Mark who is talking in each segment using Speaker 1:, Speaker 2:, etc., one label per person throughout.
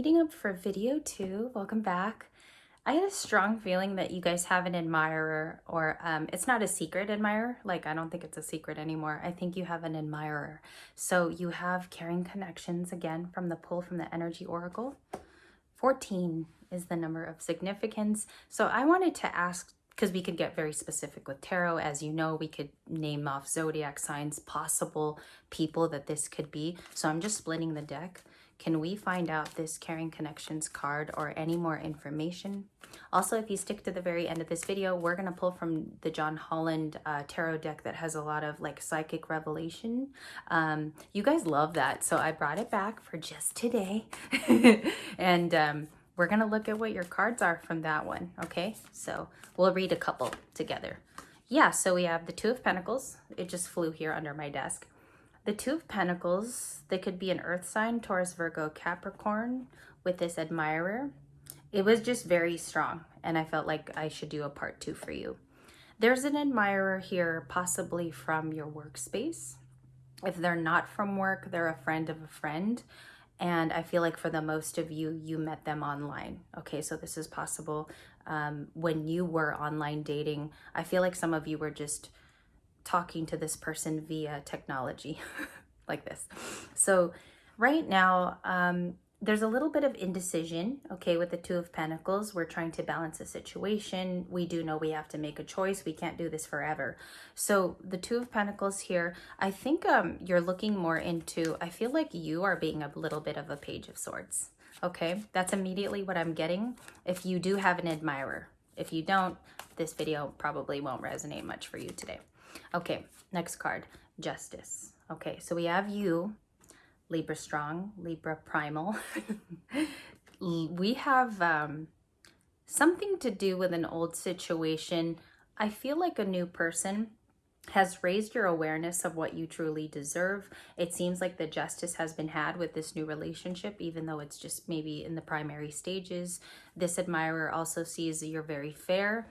Speaker 1: Meeting up for video 2. Welcome back. I had a strong feeling that you guys have an admirer, or it's not a secret admirer. Like, I don't think it's a secret anymore. I think you have an admirer. So you have caring connections again from the pull from the energy oracle. 14 is the number of significance. So I wanted to ask, because we could get very specific with tarot. As you know, we could name off zodiac signs, possible people that this could be. So I'm just splitting the deck. Can we find out this Caring Connections card or any more information? Also, if you stick to the very end of this video, we're going to pull from the John Holland tarot deck that has a lot of like psychic revelation. You guys love that. So I brought it back for just today. And we're going to look at what your cards are from that one. Okay, so we'll read a couple together. Yeah, so we have the Two of Pentacles. It just flew here under my desk. The Two of Pentacles, they could be an earth sign, Taurus, Virgo, Capricorn, with this admirer. It was just very strong, and I felt like I should do a part 2 for you. There's an admirer here, possibly from your workspace. If they're not from work, they're a friend of a friend. And I feel like for the most of you, you met them online. Okay, so this is possible when you were online dating. I feel like some of you were just talking to this person via technology like this. So right now, there's a little bit of indecision, okay, with the Two of Pentacles. We're trying to balance a situation. We do know we have to make a choice. We can't do this forever. So the Two of Pentacles here, I think you're looking more into, I feel like you are being a little bit of a Page of Swords, okay? That's immediately what I'm getting if you do have an admirer. If you don't, this video probably won't resonate much for you today. Okay, next card, Justice. Okay, so we have you, Libra strong, Libra primal. We have something to do with an old situation. I feel like a new person has raised your awareness of what you truly deserve. It seems like the justice has been had with this new relationship, even though it's just maybe in the primary stages. This admirer also sees that you're very fair,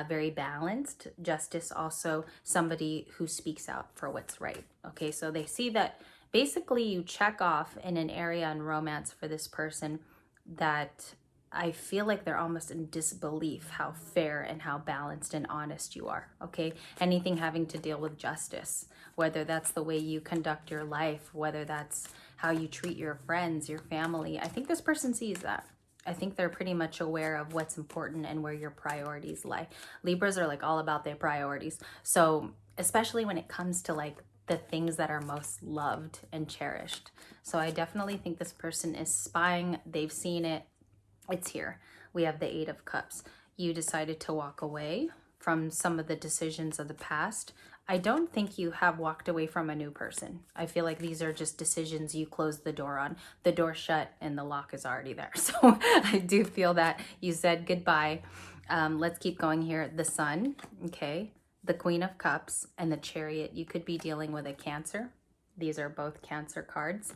Speaker 1: very balanced. Justice also somebody who speaks out for what's right. Okay, so they see that basically you check off in an area in romance for this person that I feel like they're almost in disbelief how fair and how balanced and honest you are, okay? Anything having to deal with justice, whether that's the way you conduct your life, whether that's how you treat your friends, your family. I think this person sees that. I think they're pretty much aware of what's important and where your priorities lie. Libras are like all about their priorities. So especially when it comes to like the things that are most loved and cherished. So I definitely think this person is spying. They've seen it. It's here. We have the Eight of Cups. You decided to walk away from some of the decisions of the past. I don't think you have walked away from a new person. I feel like these are just decisions you closed the door on. The door shut and the lock is already there. So I do feel that you said goodbye. Let's keep going here. The Sun, okay. The Queen of Cups and the Chariot. You could be dealing with a Cancer. These are both Cancer cards.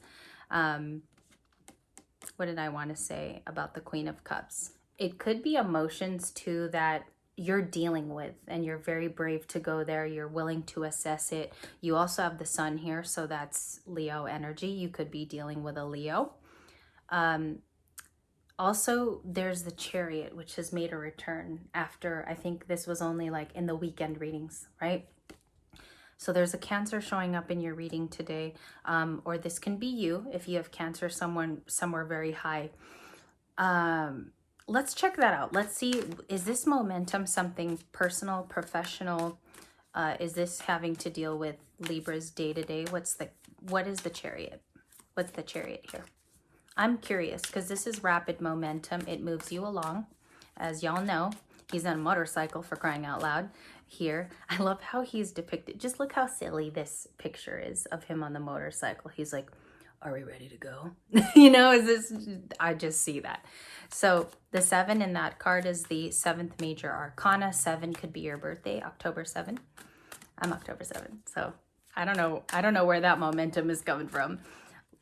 Speaker 1: What did I want to say about the Queen of Cups? It could be emotions too that you're dealing with, and you're very brave to go there. You're willing to assess it. You also have the Sun here, so that's Leo energy. You could be dealing with a Leo. Also, there's the Chariot, which has made a return after, I think this was only like in the weekend readings, right? So there's a Cancer showing up in your reading today, or this can be you if you have Cancer somewhere very high. Let's check that out. Let's see, is this momentum something personal, professional? Is this having to deal with Libra's day-to-day? What is the Chariot? What's the Chariot here? I'm curious because this is rapid momentum. It moves you along. As y'all know, he's on a motorcycle, for crying out loud here. I love how he's depicted. Just look how silly this picture is of him on the motorcycle. He's like, are we ready to go? You know, I just see that. So the 7 in that card is the 7th major arcana. 7 could be your birthday, October 7. I'm October 7. So I don't know where that momentum is coming from.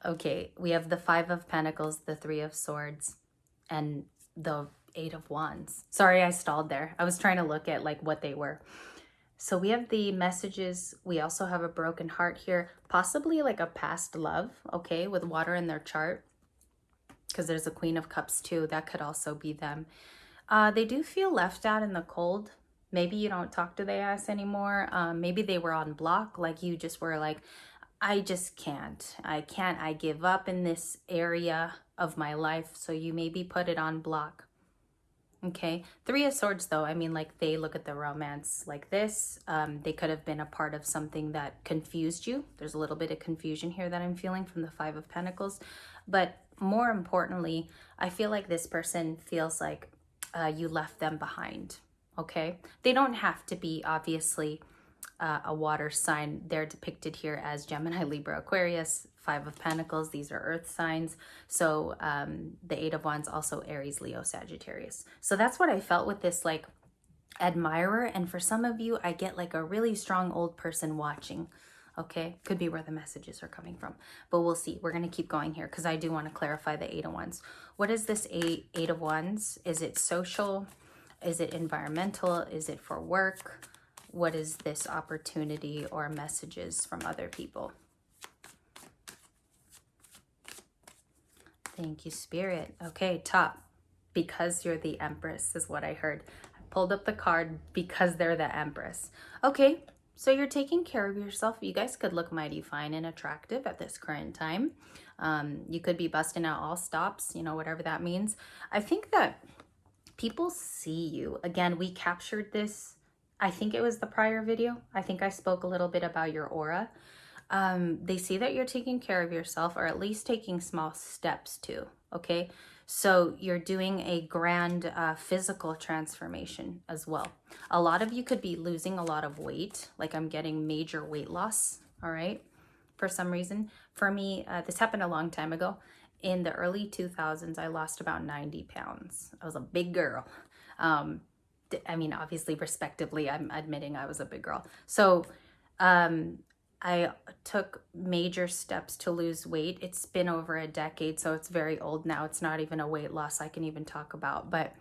Speaker 1: Okay, we have the 5 of Pentacles, the 3 of Swords, and the 8 of Wands. Sorry, I stalled there. I was trying to look at like what they were. So we have the messages. We also have a broken heart here, possibly like a past love, okay, with water in their chart. because there's a Queen of Cups too. That could also be them. They do feel left out in the cold. Maybe you don't talk to their ass anymore. Maybe they were on block, like you just were like, I just can't. I give up in this area of my life. So you maybe put it on block. Okay. Three of Swords, though, I mean, like, they look at the romance like this. They could have been a part of something that confused you. There's a little bit of confusion here that I'm feeling from the Five of Pentacles. But more importantly, I feel like this person feels like you left them behind. Okay. They don't have to be, obviously, a water sign. They're depicted here as Gemini, Libra, Aquarius, Five of Pentacles. These are earth signs. So the Eight of Wands, also Aries, Leo, Sagittarius. So that's what I felt with this, like, admirer. And for some of you, I get like a really strong old person watching. Okay, could be where the messages are coming from, but we'll see. We're going to keep going here because I do want to clarify the Eight of Wands. What is this Eight of Wands? Is it social? Is it environmental? Is it for work? What is this opportunity or messages from other people? Thank you, Spirit. Okay, top. Because you're the Empress is what I heard. I pulled up the card because they're the Empress. Okay, so you're taking care of yourself. You guys could look mighty fine and attractive at this current time. You could be busting out all stops, you know, whatever that means. I think that people see you. Again, we captured this. I think it was the prior video. I think I spoke a little bit about your aura. They see that you're taking care of yourself, or at least taking small steps too. Okay. So you're doing a grand physical transformation as well. A lot of you could be losing a lot of weight. Like, I'm getting major weight loss. All right. For some reason, for me, this happened a long time ago. In the early 2000s, I lost about 90 pounds. I was a big girl. I mean, obviously, respectively, I'm admitting I was a big girl. So I took major steps to lose weight. It's been over a decade, so it's very old now. It's not even a weight loss I can even talk about. But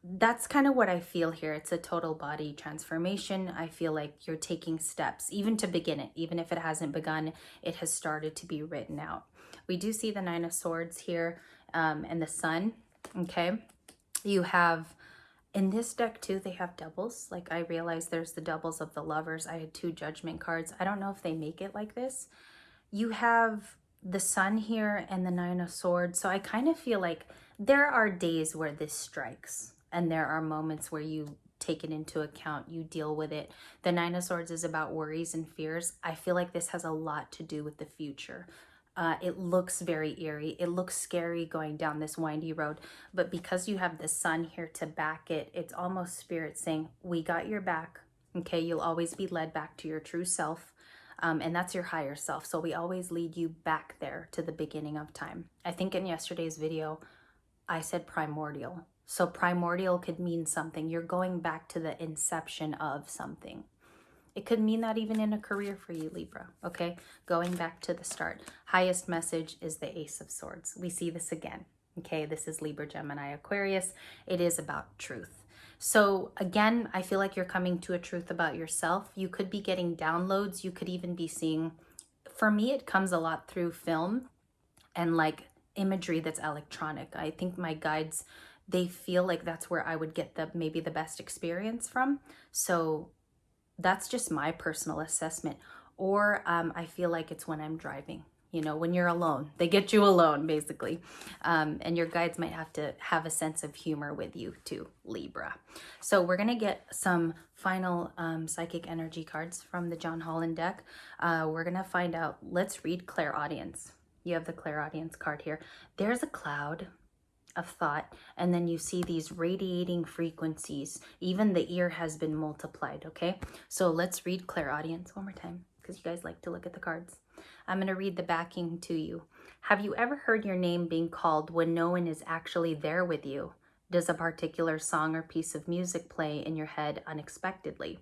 Speaker 1: that's kind of what I feel here. It's a total body transformation. I feel like you're taking steps, even to begin it. Even if it hasn't begun, it has started to be written out. We do see the Nine of Swords here and the Sun, okay? You have... in this deck too, they have doubles. Like, I realized there's the doubles of the Lovers. I had two Judgment cards. I don't know if they make it like this. You have the Sun here and the Nine of Swords. So I kind of feel like there are days where this strikes, and there are moments where you take it into account, you deal with it. The Nine of Swords is about worries and fears. I feel like this has a lot to do with the future. It looks very eerie. It looks scary going down this windy road. But because you have the Sun here to back it, it's almost Spirit saying, we got your back. Okay, you'll always be led back to your true self. And that's your higher self. So we always lead you back there to the beginning of time. I think in yesterday's video, I said primordial. So primordial could mean something. You're going back to the inception of something. It could mean that even in a career for you, Libra, okay? Going back to the start. Highest message is the Ace of Swords. We see this again, okay? This is Libra, Gemini, Aquarius. It is about truth. So again, I feel like you're coming to a truth about yourself. You could be getting downloads. You could even be seeing, for me, it comes a lot through film and like imagery that's electronic. I think my guides, they feel like that's where I would get maybe the best experience from. So that's just my personal assessment. Or I feel like it's when I'm driving, you know, when you're alone. They get you alone, basically. And your guides might have to have a sense of humor with you too, Libra. So we're going to get some final psychic energy cards from the John Holland deck. We're going to find out. Let's read clairaudience. You have the clairaudience card here. There's a cloud of thought, and then you see these radiating frequencies. Even the ear has been multiplied, okay? So let's read clairaudience one more time, because you guys like to look at the cards. I'm going to read the backing to you. Have you ever heard your name being called when no one is actually there with you? Does a particular song or piece of music play in your head unexpectedly?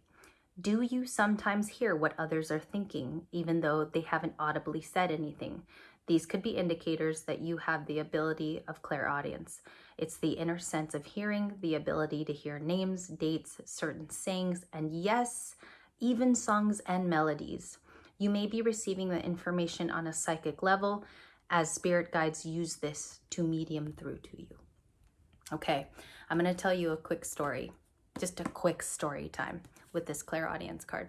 Speaker 1: Do you sometimes hear what others are thinking, even though they haven't audibly said anything? These could be indicators that you have the ability of clairaudience. It's the inner sense of hearing, the ability to hear names, dates, certain sayings, and yes, even songs and melodies. You may be receiving the information on a psychic level, as spirit guides use this to medium through to you. Okay, I'm going to tell you a quick story, just a quick story time with this clairaudience card.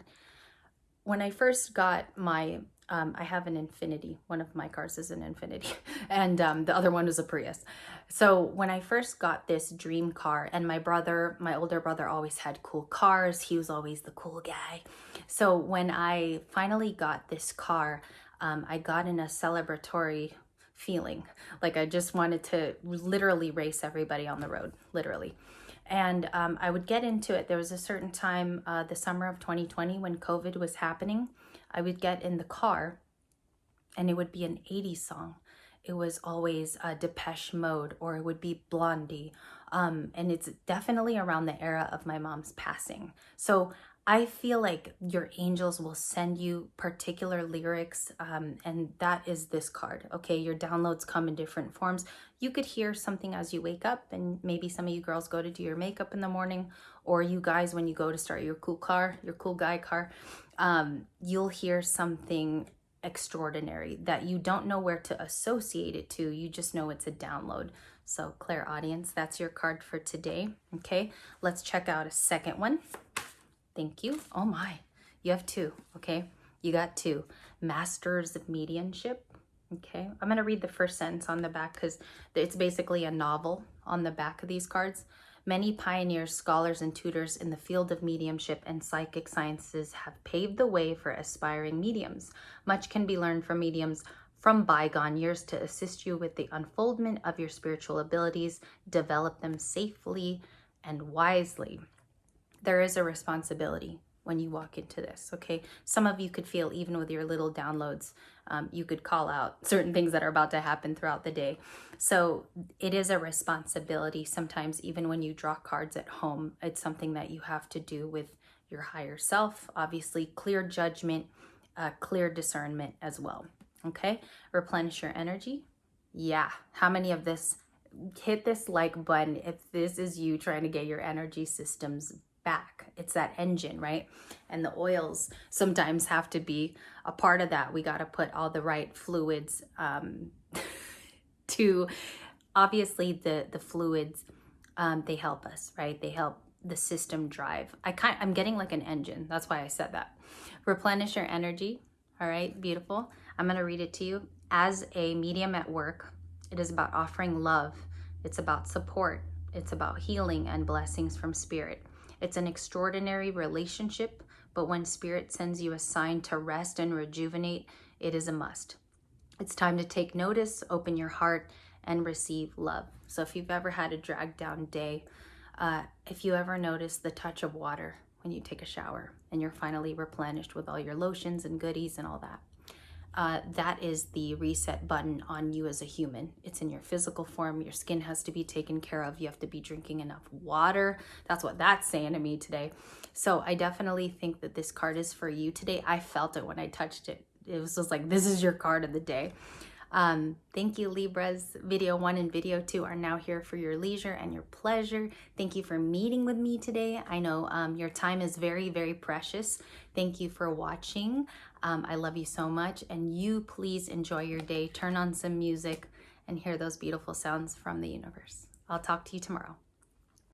Speaker 1: When I first got my, I have an Infinity. One of my cars is an Infinity, and the other one is a Prius. So when I first got this dream car, and my older brother always had cool cars. He was always the cool guy. So when I finally got this car, I got in a celebratory feeling. Like I just wanted to literally race everybody on the road, literally. And I would get into it. There was a certain time, the summer of 2020, when COVID was happening, I would get in the car and it would be an 80s song. It was always Depeche Mode, or it would be Blondie. And it's definitely around the era of my mom's passing. So I feel like your angels will send you particular lyrics, and that is this card. Okay, your downloads come in different forms. You could hear something as you wake up, and maybe some of you girls go to do your makeup in the morning, or you guys, when you go to start your cool guy car, you'll hear something extraordinary that you don't know where to associate it to. You just know it's a download. So clairaudience, that's your card for today. Okay, let's check out a second one. Thank you. Oh my, you have two. Okay, you got two. Masters of Mediumship. Okay, I'm going to read the first sentence on the back because it's basically a novel on the back of these cards. Many pioneers, scholars, and tutors in the field of mediumship and psychic sciences have paved the way for aspiring mediums. Much can be learned from mediums from bygone years to assist you with the unfoldment of your spiritual abilities. Develop them safely and wisely. There is a responsibility when you walk into this, okay? Some of you could feel, even with your little downloads, you could call out certain things that are about to happen throughout the day. So it is a responsibility. Sometimes even when you draw cards at home, it's something that you have to do with your higher self. Obviously, clear judgment, clear discernment as well, okay? Replenish your energy. Yeah, how many of this? Hit this like button if this is you trying to get your energy systems back. It's that engine, right? And the oils sometimes have to be a part of that. We got to put all the right fluids to, obviously the fluids, they help us, right? They help the system drive. I'm getting like an engine. That's why I said that. Replenish your energy. All right, beautiful. I'm going to read it to you. As a medium at work, it is about offering love. It's about support. It's about healing and blessings from spirit. It's an extraordinary relationship, but when spirit sends you a sign to rest and rejuvenate, it is a must. It's time to take notice, open your heart, and receive love. So if you've ever had a dragged down day, if you ever notice the touch of water when you take a shower and you're finally replenished with all your lotions and goodies and all that, that is the reset button on you as a human. It's in your physical form. Your skin has to be taken care of. You have to be drinking enough water. That's what that's saying to me today. So I definitely think that this card is for you today. I felt it when I touched it. It was just like, this is your card of the day. Thank you, Libras. Video 1 and video 2 are now here for your leisure and your pleasure. Thank you for meeting with me today. I know your time is very, very precious. Thank you for watching. I love you so much, and you please enjoy your day. Turn on some music and hear those beautiful sounds from the universe. I'll talk to you tomorrow.